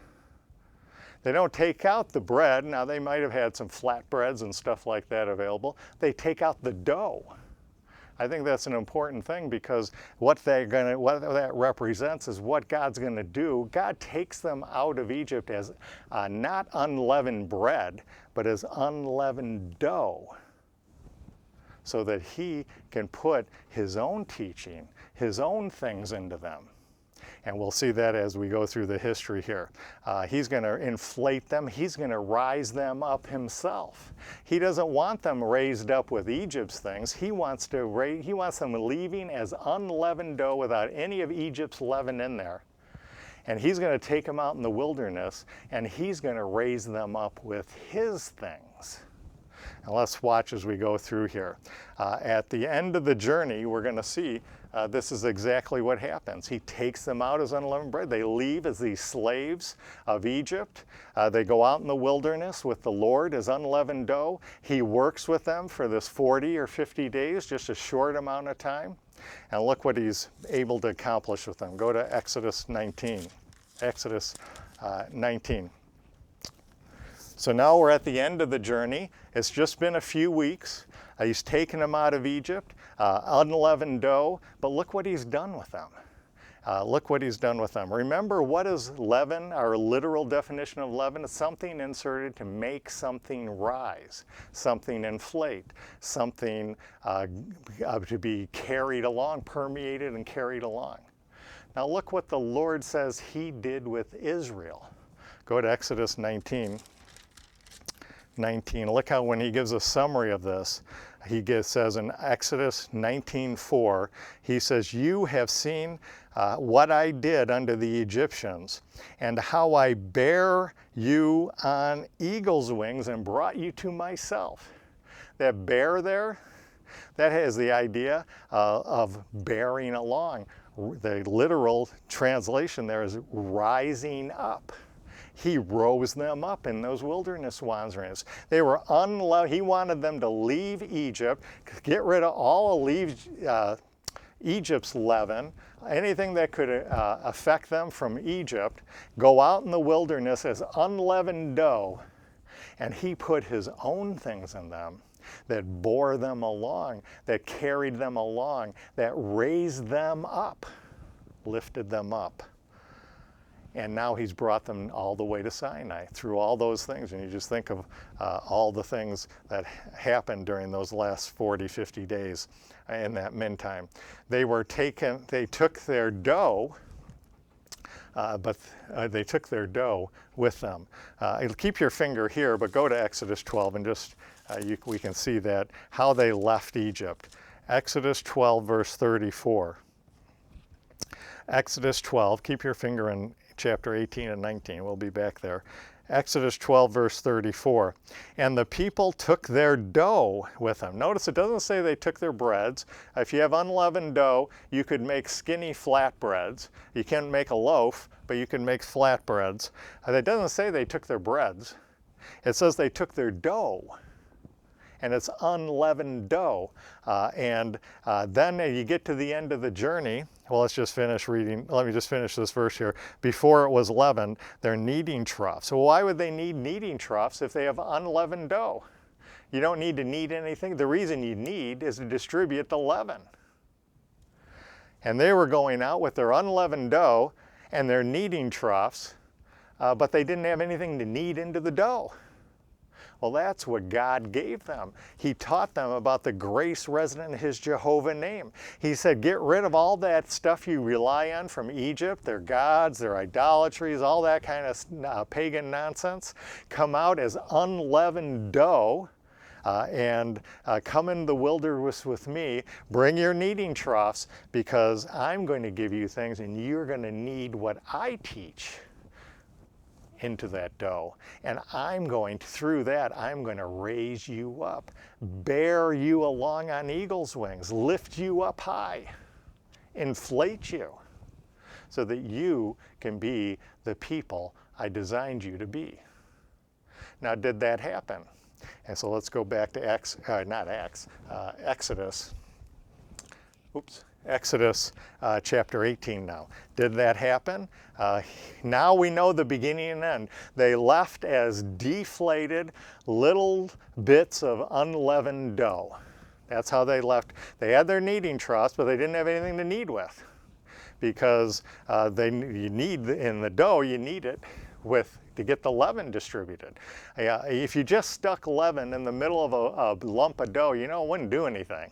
They don't take out the bread. Now they might have had some flatbreads and stuff like that available. They take out the dough. I think that's an important thing, because what that represents is what God's going to do. God takes them out of Egypt as not unleavened bread, but as unleavened dough, so that he can put his own teaching, his own things into them. And we'll see that as we go through the history here. He's going to inflate them. He's going to rise them up himself. He doesn't want them raised up with Egypt's things. He wants them leaving as unleavened dough without any of Egypt's leaven in there. And he's going to take them out in the wilderness, and he's going to raise them up with his things. Now let's watch as we go through here. At the end of the journey, we're going to see this is exactly what happens. He takes them out as unleavened bread. They leave as these slaves of Egypt. They go out in the wilderness with the Lord as unleavened dough. He works with them for this 40 or 50 days, just a short amount of time. And look what he's able to accomplish with them. Go to Exodus 19. Exodus 19. So now we're at the end of the journey. It's just been a few weeks. He's taken them out of Egypt, unleavened dough, but look what he's done with them. Look what he's done with them. Remember, what is leaven? Our literal definition of leaven is something inserted to make something rise, something inflate, something to be carried along, permeated and carried along. Now look what the Lord says he did with Israel. Go to Exodus 19. Look how when he gives a summary of this, says in Exodus 19:4, he says, you have seen what I did unto the Egyptians, and how I bare you on eagle's wings and brought you to myself. That bear there, That has the idea of bearing along. The literal translation there is rising up. He rose them up in those wilderness wanderings. They were he wanted them to leave Egypt, get rid of all of Egypt's leaven, anything that could affect them from Egypt, go out in the wilderness as unleavened dough, and he put his own things in them that bore them along, that carried them along, that raised them up, lifted them up. And now he's brought them all the way to Sinai through all those things. And you just think of all the things that happened during those last 40, 50 days in that meantime. They took their dough, they took their dough with them. Keep your finger here, but go to Exodus 12 and just, we can see that, how they left Egypt. Exodus 12, verse 34. Exodus 12, keep your finger in chapter 18 and 19, we'll be back there. Exodus 12, verse 34. And the people took their dough with them. Notice it doesn't say they took their breads. If you have unleavened dough, you could make skinny flatbreads. You can't make a loaf, but you can make flatbreads. It doesn't say they took their breads. It says they took their dough. And it's unleavened dough. Then you get to the end of the journey. Well, let's just finish reading. Let me just finish this verse here. Before it was leavened, they're kneading troughs. So why would they need kneading troughs if they have unleavened dough? You don't need to knead anything. The reason you knead is to distribute the leaven. And they were going out with their unleavened dough and their kneading troughs, but they didn't have anything to knead into the dough. Well, that's what God gave them. He taught them about the grace resident in his Jehovah name. He said, get rid of all that stuff you rely on from Egypt, their gods, their idolatries, all that kind of pagan nonsense. Come out as unleavened dough and come into the wilderness with me. Bring your kneading troughs, because I'm going to give you things and you're going to knead what I teach into that dough. And through that, I'm going to raise you up, bear you along on eagle's wings, lift you up high, inflate you, so that you can be the people I designed you to be. Now, did that happen? And so let's go back to Exodus. Exodus chapter 18 now. Did that happen? Now we know the beginning and end. They left as deflated little bits of unleavened dough. That's how they left. They had their kneading troughs, but they didn't have anything to knead with, because you need in the dough, you need it to get the leaven distributed. If you just stuck leaven in the middle of a lump of dough, it wouldn't do anything.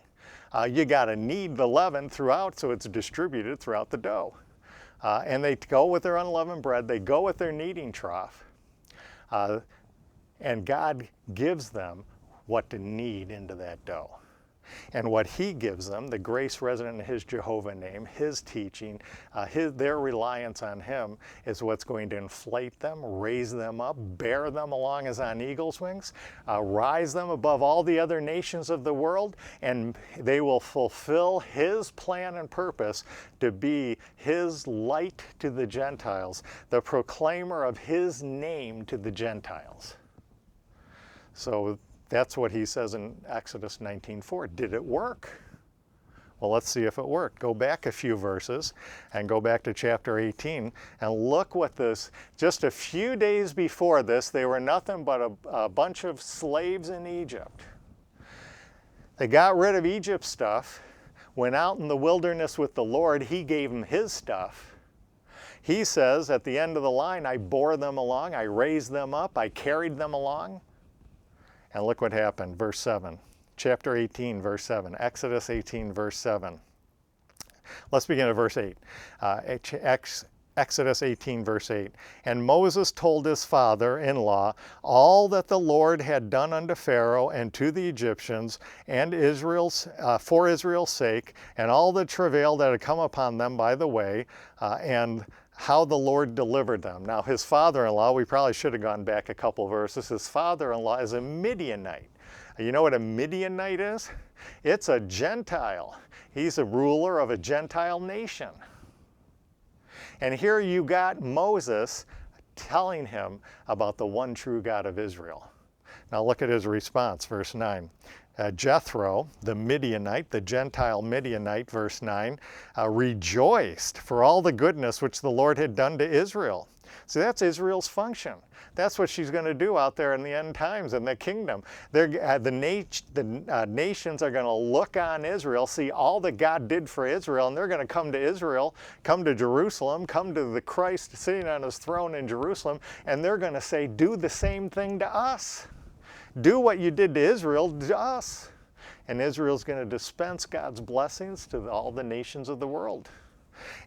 You got to knead the leaven throughout so it's distributed throughout the dough. And they go with their unleavened bread, they go with their kneading trough, and God gives them what to knead into that dough. And what he gives them, the grace resident in his Jehovah name, his teaching, their reliance on him, is what's going to inflate them, raise them up, bear them along as on eagle's wings, rise them above all the other nations of the world, and they will fulfill his plan and purpose to be his light to the Gentiles, the proclaimer of his name to the Gentiles. So that's what he says in Exodus 19:4. Did it work? Well, let's see if it worked. Go back a few verses and go back to chapter 18 and look what this, just a few days before this, they were nothing but a bunch of slaves in Egypt. They got rid of Egypt's stuff, went out in the wilderness with the Lord. He gave them his stuff. He says at the end of the line, I bore them along, I raised them up, I carried them along. And look what happened, verse 7, chapter 18, verse 7, Exodus 18, verse 7. Let's begin at verse 8. Exodus 18, verse 8. And Moses told his father-in-law all that the Lord had done unto Pharaoh and to the Egyptians and for Israel's sake, and all the travail that had come upon them by the way, and how the Lord delivered them. Now his father-in-law, we probably should have gone back a couple verses, his father-in-law is a Midianite. You know what a Midianite is? It's a Gentile. He's a ruler of a Gentile nation. And here you got Moses telling him about the one true God of Israel. Now look at his response, verse 9. Jethro, the Midianite, the Gentile Midianite, verse 9, rejoiced for all the goodness which the Lord had done to Israel. See, that's Israel's function. That's what she's going to do out there in the end times in the kingdom. The nations are going to look on Israel, see all that God did for Israel, and they're going to come to Israel, come to Jerusalem, come to the Christ sitting on his throne in Jerusalem, and they're going to say, do the same thing to us. Do what you did to Israel to us. And Israel's going to dispense God's blessings to all the nations of the world.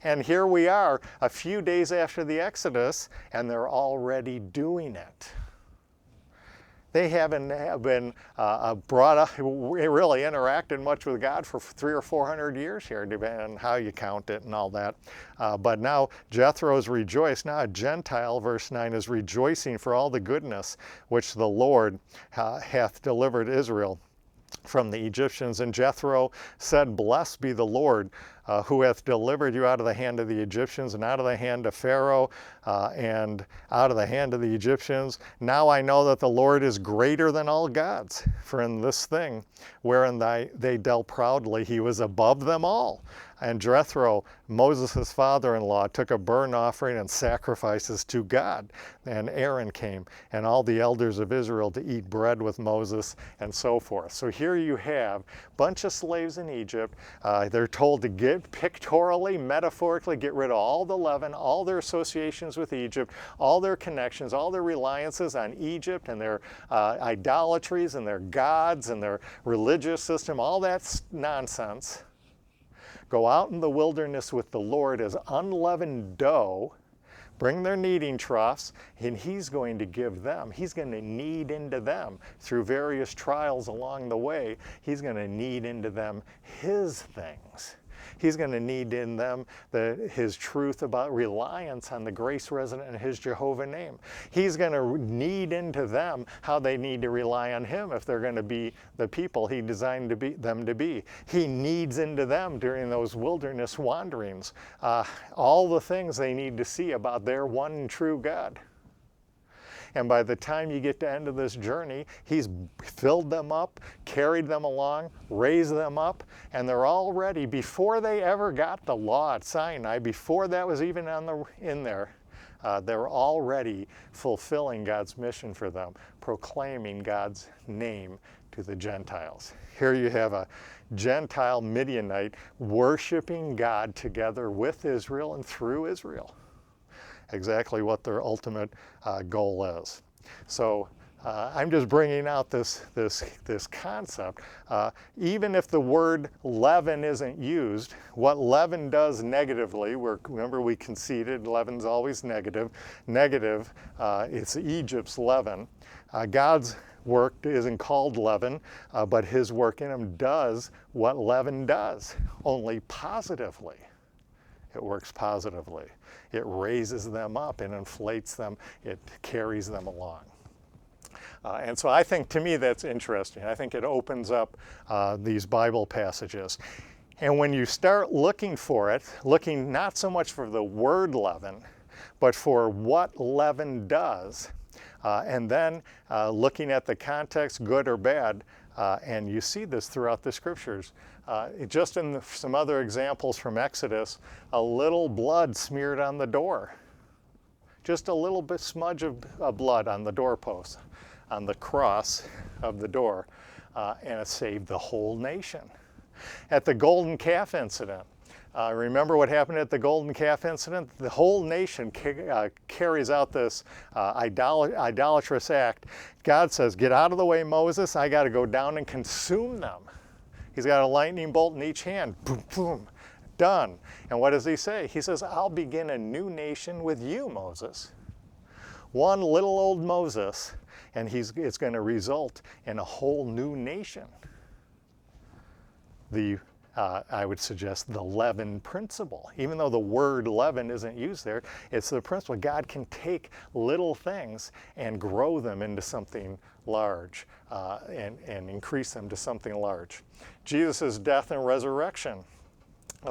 And here we are a few days after the Exodus, and they're already doing it. They haven't been brought up, really interacted much with God for 300 or 400 years here, depending on how you count it and all that. But now Jethro's rejoiced. Now a Gentile, verse 9, is rejoicing for all the goodness which the Lord hath delivered Israel from the Egyptians. And Jethro said, blessed be the Lord, who hath delivered you out of the hand of the Egyptians, and out of the hand of Pharaoh, and out of the hand of the Egyptians. Now I know that the Lord is greater than all gods, for in this thing wherein they dealt proudly, he was above them all. And Jethro, Moses' father-in-law, took a burnt offering and sacrifices to God. And Aaron came, and all the elders of Israel to eat bread with Moses, and so forth. So here you have a bunch of slaves in Egypt. They're told to get pictorially, metaphorically, get rid of all the leaven, all their associations with Egypt, all their connections, all their reliances on Egypt and their idolatries and their gods and their religious system, all that nonsense. Go out in the wilderness with the Lord as unleavened dough, bring their kneading troughs, and he's going to give them, he's going to knead into them through various trials along the way. He's going to knead into them his things. He's going to knead in them his truth about reliance on the grace resident in his Jehovah name. He's going to knead into them how they need to rely on him if they're going to be the people he designed them to be. He kneads into them during those wilderness wanderings all the things they need to see about their one true God. And by the time you get to the end of this journey, he's filled them up, carried them along, raised them up, and they're all ready. Before they ever got the law at Sinai, before that was even in there, they're already fulfilling God's mission for them, proclaiming God's name to the Gentiles. Here you have a Gentile Midianite worshiping God together with Israel and through Israel. Exactly what their ultimate goal is. So I'm just bringing out this concept. Even if the word leaven isn't used, what leaven does negatively, remember we conceded leaven's always negative. Negative, it's Egypt's leaven. God's work isn't called leaven, but his work in him does what leaven does, only positively. It works positively. It raises them up and inflates them. It carries them along. And so I think, to me, that's interesting. I think it opens up these Bible passages. And when you start looking for it, looking not so much for the word leaven, but for what leaven does, and then looking at the context, good or bad, and you see this throughout the scriptures. Just in some other examples from Exodus, a little blood smeared on the door. Just a little bit smudge of blood on the doorpost, on the cross of the door, and it saved the whole nation. At the golden calf incident, remember what happened at the golden calf incident? The whole nation carries out this idolatrous act. God says, get out of the way, Moses. I got to go down and consume them. He's got a lightning bolt in each hand. Boom, boom, done. And what does he say? He says, I'll begin a new nation with you, Moses. One little old Moses, and it's going to result in a whole new nation. The I would suggest the leaven principle. Even though the word leaven isn't used there, it's the principle. God can take little things and grow them into something large and increase them to something large. Jesus' death and resurrection.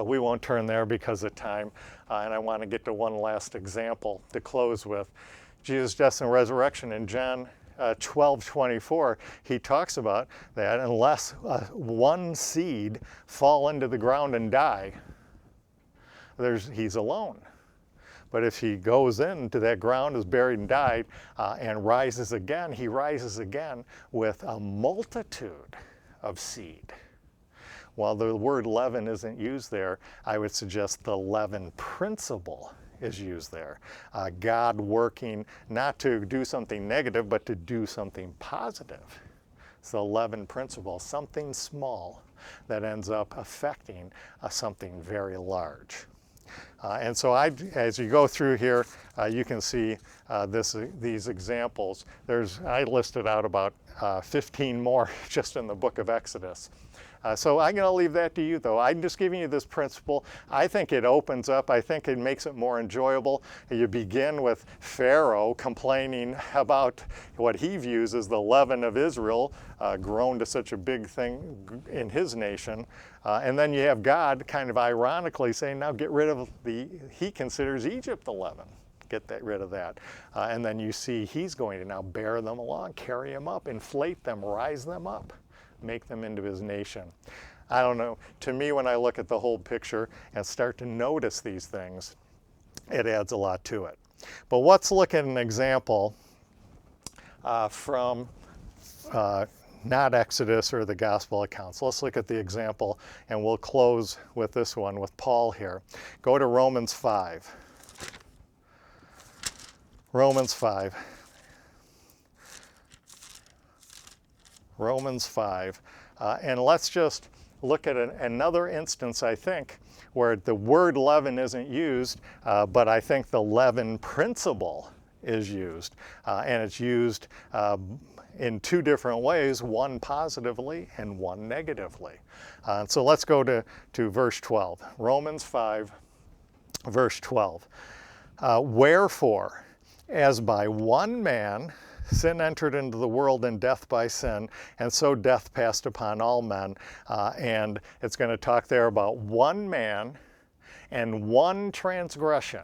We won't turn there because of time, and I want to get to one last example to close with. Jesus' death and resurrection in John 12:24, he talks about that unless one seed fall into the ground and die, he's alone. But if he goes into that ground, is buried and died, and rises again, he rises again with a multitude of seed. While the word leaven isn't used there, I would suggest the leaven principle is used there. God working not to do something negative, but to do something positive. It's the leaven principle, something small that ends up affecting something very large. And so as you go through here, you can see these examples. I listed out about 15 more just in the book of Exodus. So I'm going to leave that to you, though. I'm just giving you this principle. I think it opens up. I think it makes it more enjoyable. You begin with Pharaoh complaining about what he views as the leaven of Israel, grown to such a big thing in his nation. And then you have God kind of ironically saying, now get rid of he considers Egypt the leaven. Get rid of that. And then you see he's going to now bear them along, carry them up, inflate them, rise them up, make them into his nation. I don't know, to me when I look at the whole picture and start to notice these things, it adds a lot to it. But let's look at an example from not Exodus or the gospel accounts. Let's look at the example, and we'll close with this one with Paul here. Go to Romans 5. Romans 5. Romans 5. And let's just look at another instance, I think, where the word leaven isn't used, but I think the leaven principle is used. And it's used in two different ways, one positively and one negatively. So let's go to verse 12. Romans 5, verse 12. Wherefore, as by one man sin entered into the world, and death by sin, and so death passed upon all men. And it's going to talk there about one man and one transgression.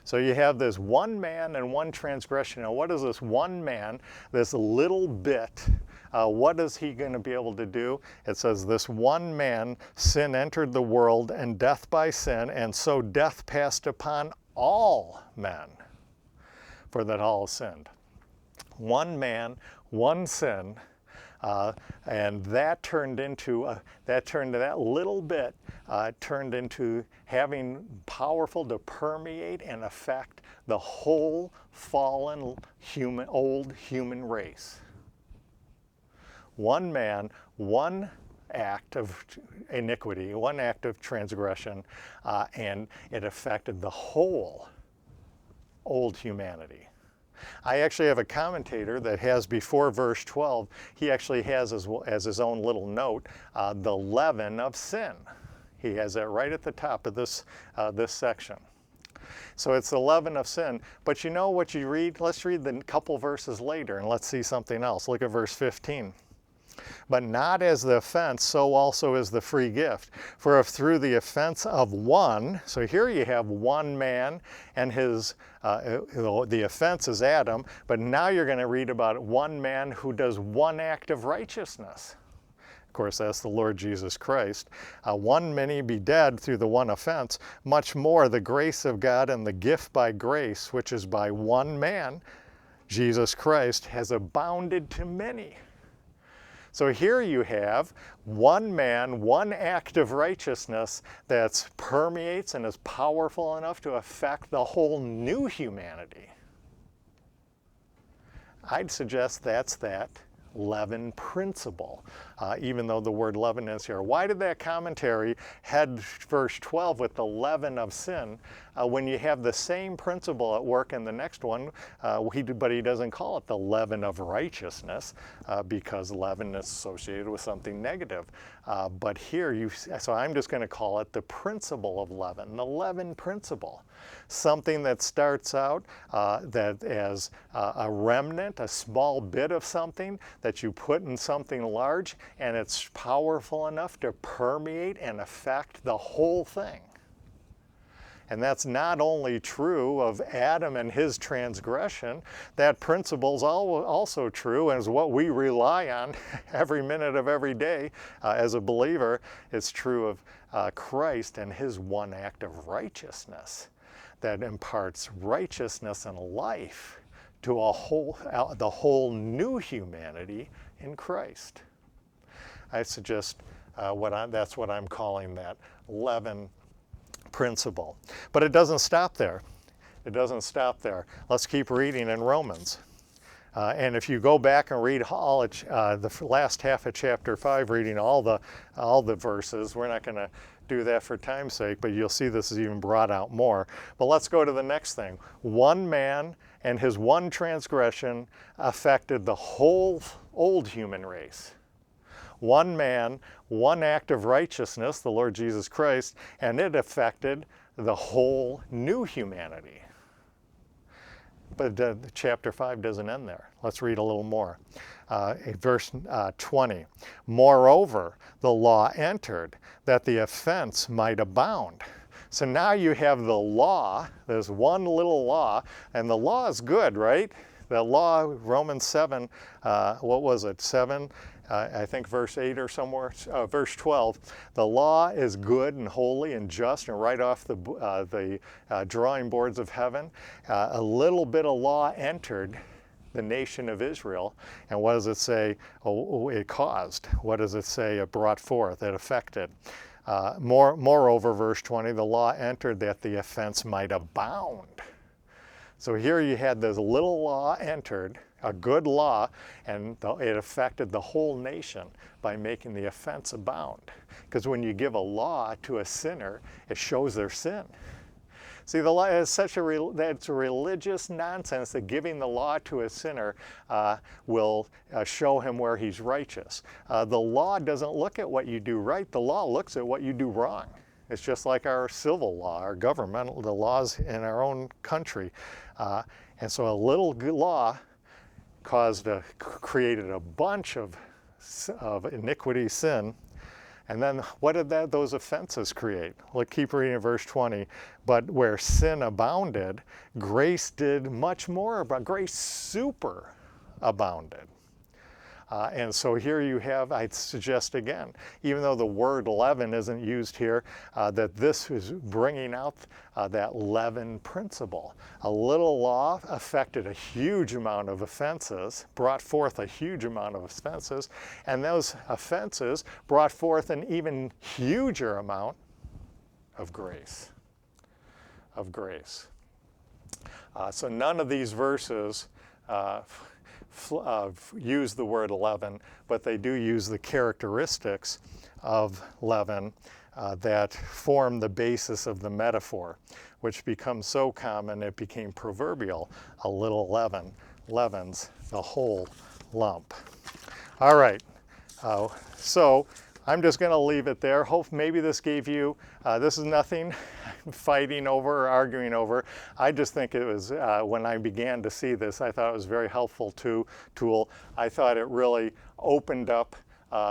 So you have this one man and one transgression. Now what is this one man, this little bit, what is he going to be able to do? It says this one man, sin entered the world, and death by sin, and so death passed upon all men, for that all sinned. One man, one sin, and that turned into that little bit turned into having powerful to permeate and affect the whole fallen old human race. One man, one act of iniquity, one act of transgression, and it affected the whole old humanity. I actually have a commentator that has before verse 12, he actually has as his own little note, the leaven of sin. He has that right at the top of this section. So it's the leaven of sin. But you know what you read? Let's read the couple verses later and let's see something else. Look at verse 15. But not as the offense, so also is the free gift. For if through the offense of one, so here you have one man and the offense is Adam, but now you're going to read about one man who does one act of righteousness. Of course, that's the Lord Jesus Christ. One many be dead through the one offense, much more the grace of God and the gift by grace, which is by one man, Jesus Christ, has abounded to many. So here you have one man, one act of righteousness that permeates and is powerful enough to affect the whole new humanity. I'd suggest that's that leaven principle, even though the word leaven is here. Why did that commentary head verse 12 with the leaven of sin when you have the same principle at work in the next one, but he doesn't call it the leaven of righteousness because leaven is associated with something negative. But here, so I'm just going to call it the principle of leaven, the leaven principle. Something that starts out that as a remnant, a small bit of something that you put in something large, and it's powerful enough to permeate and affect the whole thing. And that's not only true of Adam and his transgression, that principle is also true and is what we rely on every minute of every day as a believer. It's true of Christ and his one act of righteousness that imparts righteousness and life to the whole new humanity in Christ. I suggest that's what I'm calling that leaven principle. But it doesn't stop there. It doesn't stop there. Let's keep reading in Romans. And if you go back and read all the last half of chapter 5, reading all the verses, we're not going to do that for time's sake, but you'll see this is even brought out more. But let's go to the next thing. One man and his one transgression affected the whole old human race. One man, one act of righteousness, the Lord Jesus Christ, and it affected the whole new humanity. But chapter 5 doesn't end there. Let's read a little more. Verse 20. Moreover, the law entered that the offense might abound. So now you have the law, there's one little law, and the law is good, right? The law, Romans 7, what was it, 7? I think verse 8 or somewhere, verse 12, the law is good and holy and just and right off the drawing boards of heaven. A little bit of law entered the nation of Israel, and what does it say? It caused. What does it say? It brought forth, it affected. Moreover, verse 20, the law entered that the offense might abound. So here you had this little law entered, a good law, and it affected the whole nation by making the offense abound. Because when you give a law to a sinner, it shows their sin. See, the law is that's religious nonsense that giving the law to a sinner will show him where he's righteous. The law doesn't look at what you do right, the law looks at what you do wrong. It's just like our civil law, our governmental, the laws in our own country. And so a little good law created a bunch of iniquity, sin. And then what did those offenses create? Well, keep reading verse 20. But where sin abounded, grace did much more, but grace super abounded. And so here you have, I'd suggest again, even though the word leaven isn't used here, that this is bringing out that leaven principle. A little law affected a huge amount of offenses, brought forth a huge amount of offenses, and those offenses brought forth an even huger amount of grace. So none of these verses use the word leaven, but they do use the characteristics of leaven that form the basis of the metaphor, which becomes so common it became proverbial. A little leaven leavens the whole lump. All right, so I'm just going to leave it there. Hope maybe this gave you, this is nothing fighting over or arguing over. I just think it was, when I began to see this, I thought it was a very helpful tool. I thought it really opened up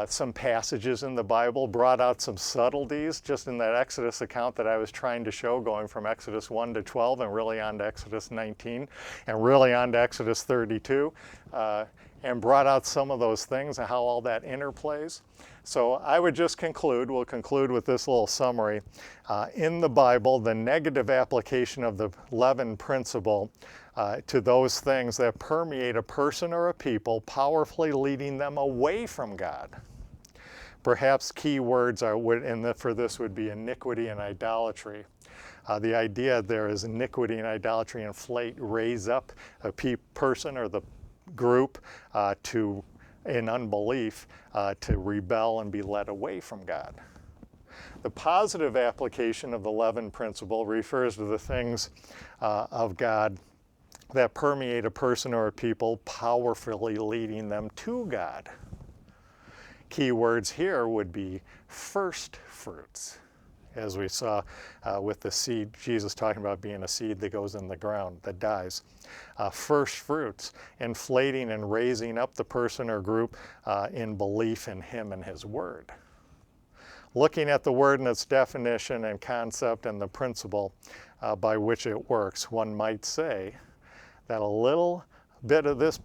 some passages in the Bible, brought out some subtleties just in that Exodus account that I was trying to show, going from Exodus 1 to 12 and really on to Exodus 19 and really on to Exodus 32. And brought out some of those things and how all that interplays. So I would just conclude, we'll conclude with this little summary. In the Bible, the negative application of the leaven principle to those things that permeate a person or a people, powerfully leading them away from God. Perhaps key words for this would be iniquity and idolatry. The idea there is iniquity and idolatry inflate, raise up a person or the group to in unbelief to rebel and be led away from God. The positive application of the leaven principle refers to the things of God that permeate a person or a people, powerfully leading them to God. Key words here would be first fruits, as we saw with the seed, Jesus talking about being a seed that goes in the ground, that dies. First fruits, inflating and raising up the person or group in belief in Him and His Word. Looking at the Word and its definition and concept and the principle by which it works, one might say that a little bit of this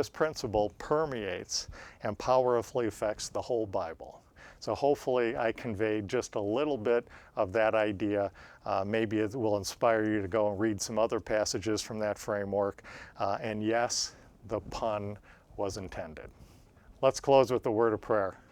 principle permeates and powerfully affects the whole Bible. So hopefully I conveyed just a little bit of that idea. Maybe it will inspire you to go and read some other passages from that framework. And yes, the pun was intended. Let's close with a word of prayer.